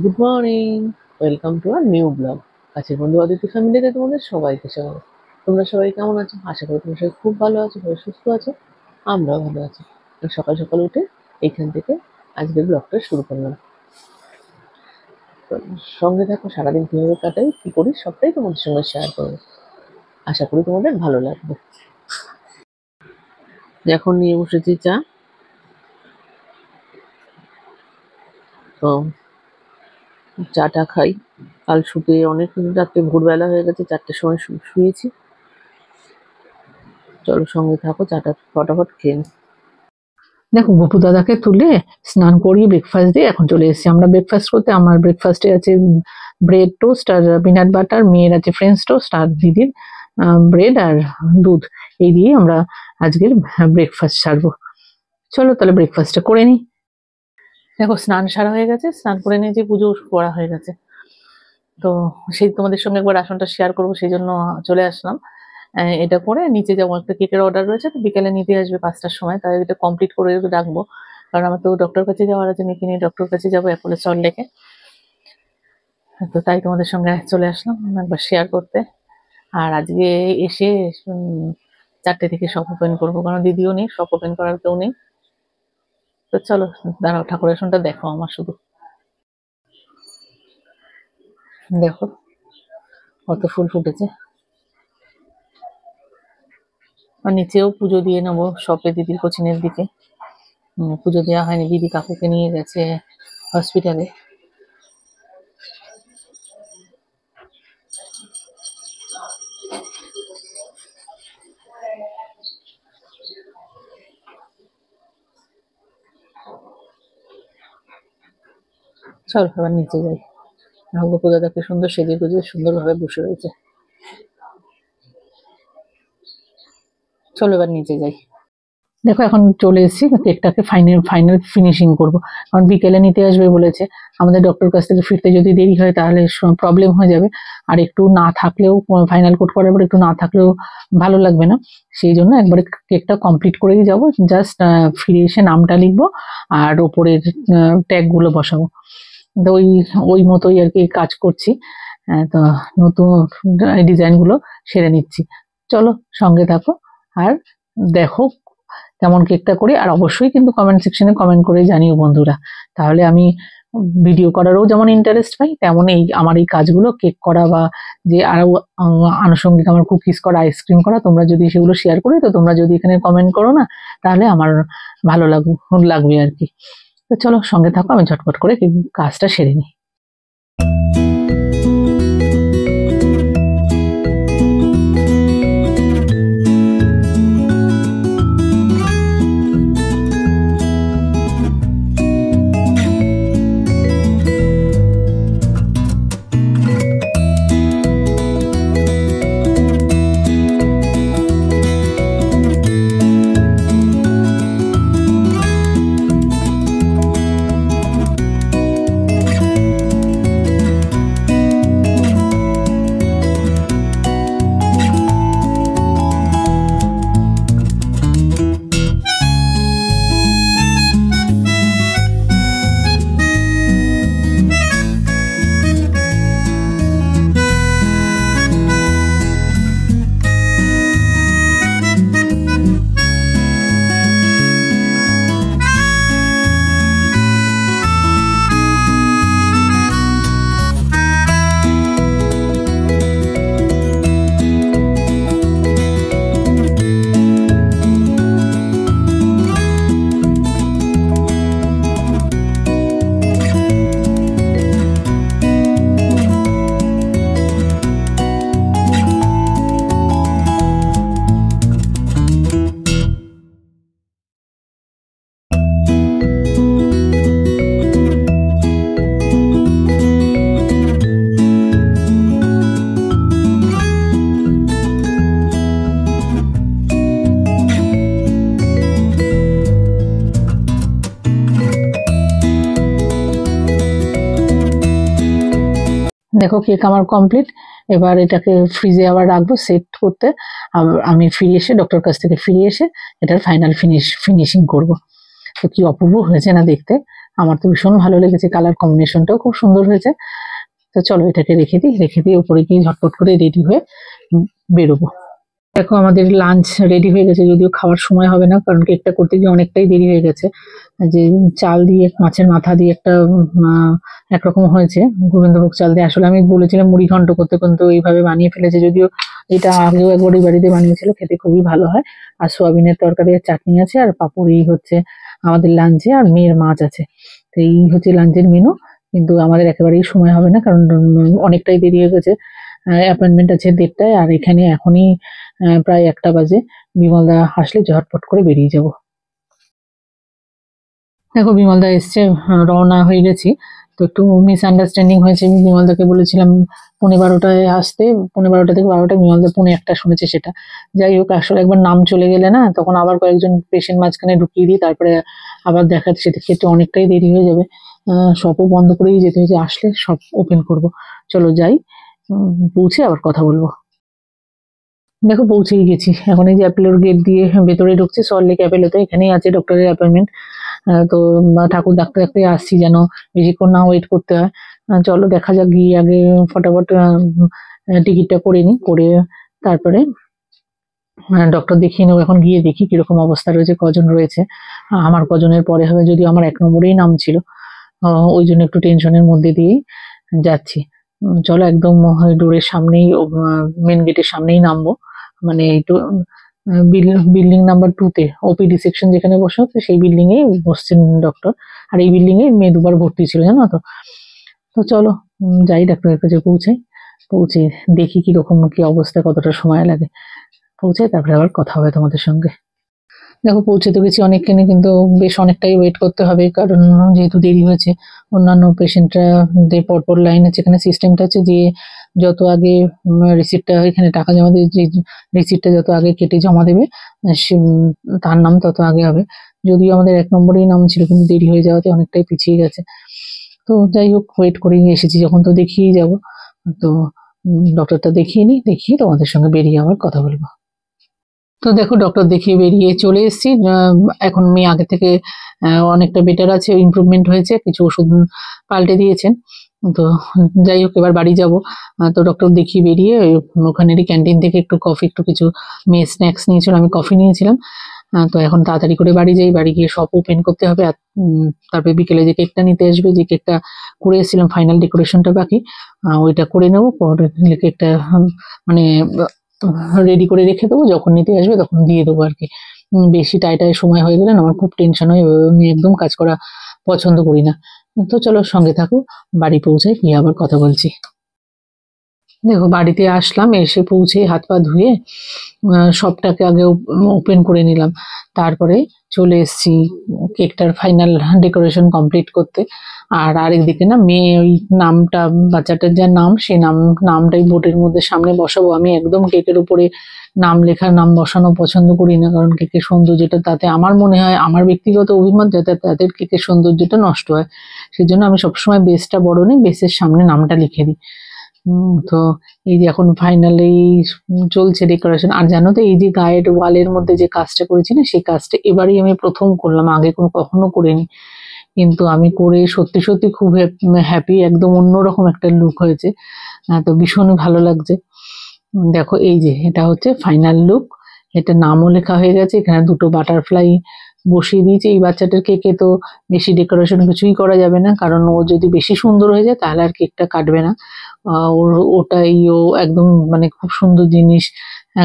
Good morning. Welcome to our new blog. কাছের বন্ধু অদিতি ফ্যামিলিতে তোমাদের সবাইকে স্বাগত। তোমরা সবাই কেমন আছো? আশা করি তোমরা সবাই খুব ভালো আছো, সবাই সুস্থ আছো। আমরাও ভালো আছি। আর সকাল সকাল উঠে এইখান থেকে আজকের ব্লগটা শুরু করলাম। তো সঙ্গে থাকো, সারাদিন কীভাবে কাটাই, কী করি সবটাই তোমাদের সঙ্গে শেয়ার করবো। আশা করি তোমাদের ভালো লাগবে। এখন নিয়ে বসেছি চা। তো চাটা খাই। কাল শুতে অনেক রাত্রে ভোরবেলা হয়ে গেছে, 4টের সময় শুয়েছি। চলো সঙ্গে থাকো, চাটা ফটাফট খেয়ে নিই। দেখো, গপু দাদাকে তুলে স্নান করিয়ে ব্রেকফাস্ট দিয়ে এখন চলে এসেছি আমরা ব্রেকফাস্ট করতে। আমার ব্রেকফাস্টে আছে ব্রেড টোস্ট আর পিনাট বাটার, মেয়ের আছে ফ্রেঞ্চ টোস্ট, আর দিদির ব্রেড আর দুধ। এই দিয়ে আমরা আজকের ব্রেকফাস্ট সারবো। চলো তাহলে ব্রেকফাস্টটা করে নিই। দেখো, স্নান সারা হয়ে গেছে, স্নান করে নিয়ে যে পুজো করা হয়ে গেছে। তো সেই তোমাদের সঙ্গে একবার আসনটা শেয়ার করবো, সেই জন্য চলে আসলাম। এটা করে নিচে যাবো, একটা কেকের অর্ডার রয়েছে, তো বিকেলে নিতে আসবে 5টার সময়, তাই এটা কমপ্লিট করে রাখবো। কারণ আমার তো ডক্টর কাছে যাওয়ার আছে, মেয়েকে নিয়ে ডক্টর কাছে যাবো অ্যাপোলো সল্টলেকে। তো তাই তোমাদের সঙ্গে চলে আসলাম একবার শেয়ার করতে। আর আজকে এসে 4টে থেকে শপ ওপেন করবো, কারণ দিদিও নেই, শপ ওপেন করার কেউ নেই। তো চলো, দাঁড়াও, ঠাকুরের আসনটা দেখো আমার শুধু। দেখো কত ফুল ফুটেছে। আর নিচেও পুজো দিয়ে নেবো শপে, দিদির কোচিনের দিকে। পুজো দেওয়া হয়নি, দিদি কাকুকে নিয়ে গেছে হসপিটালে। চল এবার নিচে যাই। গপু দাদাকে সুন্দর সেজে গুজে সুন্দরভাবে বসে রয়েছে। চলো এবার নিচে যাই। দেখো, এখন চলে এসেছি, কেকটাকে ফাইনাল ফিনিশিং করব। কারণ বিকেলে নিতে আসবে বলেছে। আমাদের ডক্টর কাছ থেকে ফিরতে যদি দেরি হয় তাহলে প্রবলেম হয়ে যাবে। আর একটু না থাকলেও, ফাইনাল কোট করার পর একটু না থাকলেও ভালো লাগবে না। সেই জন্য একবারে কেকটা কমপ্লিট করেই যাব। জাস্ট ফিরে এসে নামটা লিখবো আর ওপরের ট্যাগগুলো বসাবো। তো ওই মতোই আর কি কাজ করছি। তো নতুন ডিজাইনগুলো সেরে নিচ্ছি। চলো সঙ্গে থাকো আর দেখো কেমন কেকটা করি। আর অবশ্যই কিন্তু কমেন্ট সেকশনে কমেন্ট করে জানিও বন্ধুরা, তাহলে আমি ভিডিও করারও যেমন ইন্টারেস্ট পাই, তেমন আমার এই কাজগুলো, কেক করা বা যে আরো আনুষঙ্গিক আমার কুকিজ করা, আইসক্রিম করা, তোমরা যদি সেগুলো শেয়ার করি, তো তোমরা যদি এখানে কমেন্ট করো না, তাহলে আমার ভালো লাগবে আর কি। তো চলো সঙ্গে থাকো, আমি ঝটপট করে কাজটা সেরে নিই। দেখো, কেক আমার কমপ্লিট। এবার এটাকে ফ্রিজে আবার রাখবো সেট করতে। আমি ফিরে এসে, ডক্টর কাছ থেকে ফিরে এসে এটার ফাইনাল ফিনিশিং করব। তো কি অপূর্ব হয়েছে না দেখতে। আমার তো ভীষণ ভালো লেগেছে, কালার কম্বিনেশনটাও খুব সুন্দর হয়েছে। তো চলো এটাকে রেখে দিই, উপরে গিয়ে ঝটপট করে রেডি হয়ে বেরোবো। দেখো আমাদের লাঞ্চ রেডি হয়ে গেছে, যদিও খাওয়ার সময় হবে না, কারণ কেকটা করতে গিয়ে অনেকটাই দেরি হয়ে গেছে। যে চাল দিয়ে, মাছের মাথা দিয়ে একটা একরকম হয়েছে, গোবিন্দভোগ চাল দিয়ে। আসলে আমি বলেছিলাম মুড়ি ঘন্ট করতে, কিন্তু এইভাবে বানিয়ে ফেলেছে। যদিও এটা আগেও একবার ওই বাড়িতে বানিয়েছিল, খেতে খুবই ভালো হয়। আর সোয়াবিনের তরকারি আর চাটনি আছে, আর পাঁপড়। এই হচ্ছে আমাদের লাঞ্চে, আর মেয়ের মাছ আছে। তো এই হচ্ছে লাঞ্চের মেনু। কিন্তু আমাদের একেবারেই সময় হবে না, কারণ অনেকটাই দেরি হয়ে গেছে। অ্যাপয়েন্টমেন্ট আছে 1:30টায়, আর এখানে এখনই প্রায় 1টা বাজে। বিমলদা আসলে ঝটপট করে বেরিয়ে যাব। দেখো বিমলদা এসছে, রওনা হয়ে গেছি। তো একটু মিসআন্ডারস্ট্যান্ডিং হয়েছে। আমি বিমলদাকে বলেছিলাম 12:15টায় আসতে, 12:15 থেকে 12টা, বিমলদা 1:45 শুনেছে সেটা। যাই হোক, আসলে একবার নাম চলে গেলে না, তখন আবার কয়েকজন পেশেন্ট মাঝখানে ঢুকিয়ে দিই, তারপরে আবার দেখাতে সেটা ক্ষেত্রে অনেকটাই দেরি হয়ে যাবে। সবও বন্ধ করেই যেতে হয়েছে, আসলে সব ওপেন করব। চলো যাই, পৌঁছে আবার কথা বলবো। দেখো পৌঁছেই গেছি। এখন এই যে অ্যাপেলোর গেট দিয়ে ভেতরে ঢুকছি, সল্টলেক অ্যাপেলোতে। এখানেই আছে ডক্টরের অ্যাপয়েন্টমেন্ট। তো ঠাকুর দেখতে দেখতে আসছি, যেন বেশিক্ষণ না ওয়েট করতে হয়। চলো দেখা যাক, গিয়ে আগে ফটাফট টিকিটটা করে নিই, করে তারপরে ডক্টর দেখিয়ে নেবো। এখন গিয়ে দেখি কিরকম অবস্থা রয়েছে, কজন রয়েছে। আমার কজনের পরে হবে, যদিও আমার 1 নম্বরেই নাম ছিল। ওই জন্য একটু টেনশনের মধ্যে দিয়েই যাচ্ছি। চলো একদম ডোরের সামনেই, মেন গেটের সামনেই নামবো। মানে একটু বিল্ডিং নাম্বার 2-তে ওপিডি সেকশন যেখানে বসে হচ্ছে, সেই বিল্ডিং এ বসছেন ডক্টর। আর এই বিল্ডিং এ মেয়ে 2বার ভর্তি ছিল, জানো তো। তো চলো যাই, ডাক্তারের কাছে পৌঁছে দেখি কিরকম কি অবস্থা, কতটা সময় লাগে। পৌঁছে তারপরে আবার কথা হবে তোমাদের সঙ্গে। দেখো পৌঁছে তো গেছি অনেকখানি, কিন্তু বেশ অনেকটাই ওয়েট করতে হবে, কারণ যেহেতু দেরি হয়েছে। অন্যান্য পেশেন্টরা পরপর লাইন আছে। এখানে সিস্টেমটা আছে যে যত আগে রিসিপ্টটা, এখানে টাকা জমা দিয়ে যে রিসিপ্টটা যত আগে কেটে জমা দেবে, তার নাম তত আগে হবে। যদিও আমাদের 1 নম্বরেই নাম ছিল, কিন্তু দেরি হয়ে যাওয়াতে অনেকটাই পিছিয়ে গেছে। তো যাই হোক, ওয়েট করেই এসেছি যখন, তো দেখিয়েই যাব। তো ডক্টরটা দেখিয়ে নিই, দেখিয়ে তোমাদের সঙ্গে বেরিয়ে আবার কথা বলবো। তো দেখো ডক্টর দেখিয়ে বেরিয়ে চলে এসেছি। এখন মেয়ে আগে থেকে অনেকটা বেটার আছে, ইমপ্রুভমেন্ট হয়েছে, কিছু ওষুধ পাল্টে দিয়েছেন। তো যাই হোক, এবার বাড়ি যাব। তো ডক্টর দেখিয়ে বেরিয়ে ওখানেরই ক্যান্টিন থেকে একটু কফি, একটু কিছু মেয়ে স্ন্যাক্স নিয়েছিল, আমি কফি নিয়েছিলাম। তো এখন তাড়াতাড়ি করে বাড়ি যাই, বাড়ি গিয়ে সব ওপেন করতে হবে। আর তারপরে বিকেলে যে কেকটা নিতে আসবে, যে কেকটা করে এসেছিলাম, ফাইনাল ডেকোরেশনটা বাকি, ওইটা করে নেবো। পরে কেকটা মানে রেডি করে রেখে দেবো, যখন নিতে আসবে তখন দিয়ে দেবো আর কি। বেশি টাইটাই সময় হয়ে গেলে না আমার খুব টেনশন হয়, আমি একদম কাজ করা পছন্দ করি না। তো চলো সঙ্গে থাকো, বাড়ি পৌঁছে গিয়ে আবার কথা বলছি। দেখো বাড়িতে আসলাম, এসে পৌঁছে হাত পা ধুয়ে সবটাকে আগে ওপেন করে নিলাম। তারপরে চলে এসেছি কেকটার ফাইনাল ডেকোরেশন কমপ্লিট করতে। আর আরেকদিকে না, মেয়ে ওই নামটা, বাচ্চাটার যা নাম, সেই নামটাই বোর্ডের মধ্যে সামনে বসাবো। আমি একদম কেকের উপরে নাম লেখা, নাম বসানো পছন্দ করি না, কারণ কেকের সৌন্দর্যটা, তাতে আমার মনে হয়, আমার ব্যক্তিগত অভিমত, যাতে তাদের কেকের সৌন্দর্যটা নষ্ট হয়। সেজন্য আমি সবসময় বেসটা বড় নিই, বেসের সামনে নামটা লিখে দিই। তো এই যে এখন ফাইনালি চলছে ডেকোরেশন। আর জানো তো, এই যে গায়ের ওয়ালের মধ্যে যে কাজটা করেছি না, সেই কাজটা এবারই আমি প্রথম করলাম, আগে কখনো করিনি। কিন্তু আমি করে সত্যি সত্যি খুব হ্যাপি, একদম অন্যরকম একটা লুক হয়েছে। তো ভীষণ ভালো লাগছে। দেখো এই যে এটা হচ্ছে ফাইনাল লুক। এটা নামও লেখা হয়ে গেছে, এখানে 2টো বাটারফ্লাই বসিয়ে দিয়েছি। এই বাচ্চাটার কেকে তো বেশি ডেকোরেশন কিছুই করা যাবে না, কারণ ও যদি বেশি সুন্দর হয়ে যায় তাহলে আর কেকটা কাটবে না। ওটাই ও একদম মানে খুব সুন্দর জিনিস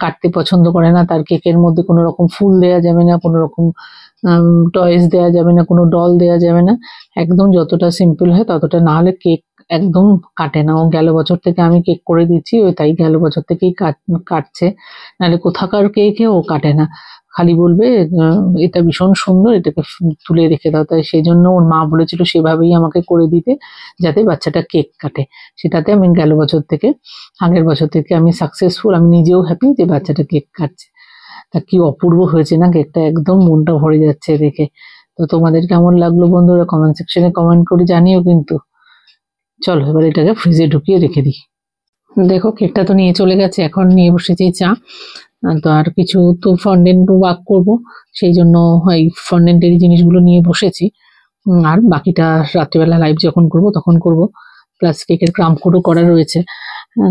কাটতে পছন্দ করে না। তার কেকের মধ্যে কোনো রকম ফুল দেওয়া যাবে না, কোনো রকম টয়েস দেওয়া যাবে না, কোনো ডল দেওয়া যাবে না। একদম যতটা সিম্পল হয় ততটা, না হলে কেক একদম কাটে না। ও গেল বছর থেকে আমি কেক করে দিচ্ছি, ও তাই গেল বছর থেকেই কাটছে। নাহলে কোথাকার কেকে ও কাটে না, খালি বলবে এটা ভীষণ সুন্দর, এটাকে তুলে রেখে দাও। তাই সেই জন্য ওর মা বলেছিল সেভাবেই আমাকে করে দিতে, যাতে বাচ্চাটা কেক কাটে। সেটাতে আমি গেল বছর থেকে, আগের বছর থেকে আমি সাকসেসফুল। আমি নিজেও হ্যাপি যে বাচ্চাটা কেক কাটছে। তা কি অপূর্ব হয়েছে না কেকটা, একদম মনটা ভরে যাচ্ছে দেখে। তো তোমাদের কেমন লাগলো বন্ধুরা, কমেন্ট সেকশনে কমেন্ট করে জানিও কিন্তু। চলো এবার এটাকে ফ্রিজে ঢুকিয়ে রেখে দিই। দেখো কেকটা তো নিয়ে চলে গেছে, এখন নিয়ে বসেছি চা। তো আর কিছু তো ফন্ডেন্ট ওয়ার্ক করবো, সেই জন্য এই ফন্ডেন্টের জিনিসগুলো নিয়ে বসেছি। আর বাকিটা রাত্রিবেলা লাইভ যখন করব তখন করব, প্লাস কেকের ক্রাম কোডও করা রয়েছে।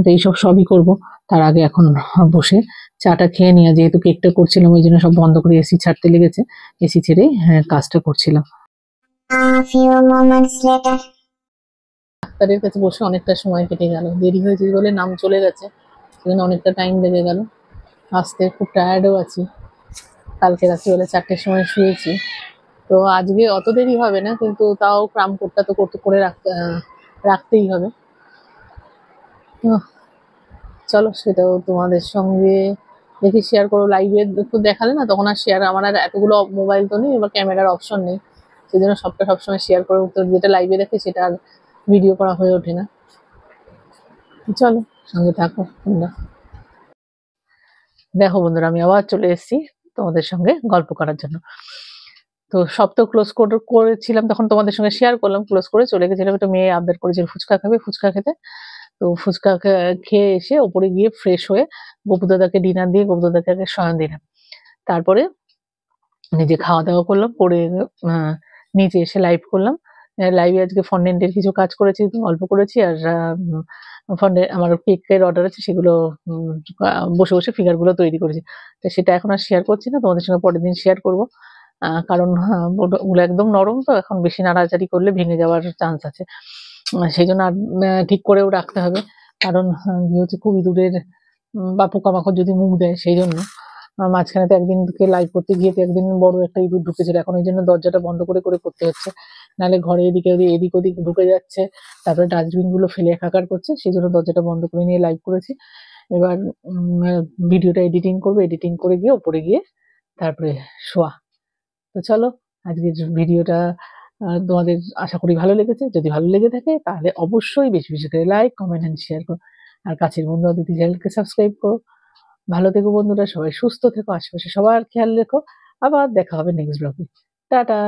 তো এইসব সবই করব। তার আগে এখন বসে চাটা খেয়ে নিয়ে, যেহেতু কেকটা করছিলাম ওই জন্য সব বন্ধ করে এসি ছাড়তে লেগেছে, এসি ছেড়ে কাজটা করছিলাম। ডাক্তারের কাছে বসে অনেকটা সময় কেটে গেল, দেরি হয়েছে বলে নাম চলে গেছে, সেজন্য অনেকটা টাইম লেগে গেল আসতে। খুব টায়ার্ডও আছি, কালকে রাত্রিবেলা 4টের সময় শুয়েছি। তো আজকে অত দেরি হবে না, কিন্তু তাও ক্রাম কোডটা তো করে রাখতেই হবে। তো চলো সেটাও তোমাদের সঙ্গে দেখি শেয়ার করো। লাইভে একটু দেখালে না, তখন আর শেয়ার, আমার আর এতগুলো মোবাইল তো নেই বা ক্যামেরার অপশন নেই, সেই জন্য সবটা সবসময় শেয়ার করে উঠতে, যেটা লাইভে দেখে সেটা আর ভিডিও করা হয়ে ওঠে না। চলো সঙ্গে থাকো তোমরা। দেখো বন্ধুরা, আমি আবার চলে এসেছি তোমাদের সঙ্গে গল্প করার জন্য। তো সব তো ক্লোজ করেছিলাম, তখন তোমাদের সঙ্গে শেয়ার করলাম, ক্লোজ করে চলে গেছিলাম। একটু মেয়ে আবদার করেছিল ফুচকা খাবে, ফুচকা খেতে। তো ফুচকা খেয়ে এসে ওপরে গিয়ে ফ্রেশ হয়ে গপু দাদাকে ডিনার দিয়ে গপু দাদাকে আগে শয়ন দিলাম। তারপরে নিজে খাওয়া দাওয়া করলাম, করে নিচে এসে লাইভ করলাম। লাইভে আজকে ফন্ডেন্টের কিছু কাজ করেছি, অল্প করেছি। আর ফন্ডে আমার কেকের অর্ডার আছে, সেগুলো বসে বসে ফিগারগুলো তৈরি করেছি। তো সেটা এখন আর শেয়ার করছি না, তোমাদের সঙ্গে পরের দিন শেয়ার করবো। কারণ ওগুলো একদম নরম, তো এখন বেশি নাড়াচাড়ি করলে ভেঙে যাওয়ার চান্স আছে। সেই জন্য আর ঠিক করেও রাখতে হবে, কারণ যেহেতু খুব ইঁদুরের বা পোকামাকড় যদি মুখ দেয়, সেই জন্য। মাঝখানে তো একদিনকে লাইভ করতে গিয়ে তো একদিন বড় একটা ইঁদুর ঢুকেছিল, এখন ওই জন্য দরজাটা বন্ধ করে করে করতে হচ্ছে, নাহলে ঘরে এদিকে এদিক ওদিক ঢুকে যাচ্ছে, তারপরে ডাস্টবিন গুলো ফেলে একাকার করছে, সেই জন্য দরজাটা বন্ধ করে নিয়ে লাইভ করেছি। এবার ভিডিওটা এডিটিং করবো, এডিটিং করে গিয়ে ওপরে গিয়ে তারপরে শোয়া। তো চলো আজকের ভিডিওটা তোমাদের আশা করি ভালো লেগেছে। যদি ভালো লেগে থাকে তাহলে অবশ্যই বেশি বেশি করে লাইক, কমেন্ট এন্ড শেয়ার করো। আর কাছের বন্ধু অদিতি চ্যানেলকে সাবস্ক্রাইব করো। ভালো থেকো বন্ধুরা, সবাই সুস্থ থেকো, আশেপাশে সবার খেয়াল রেখো। আবার দেখা হবে নেক্সট ব্লগে। টাটা।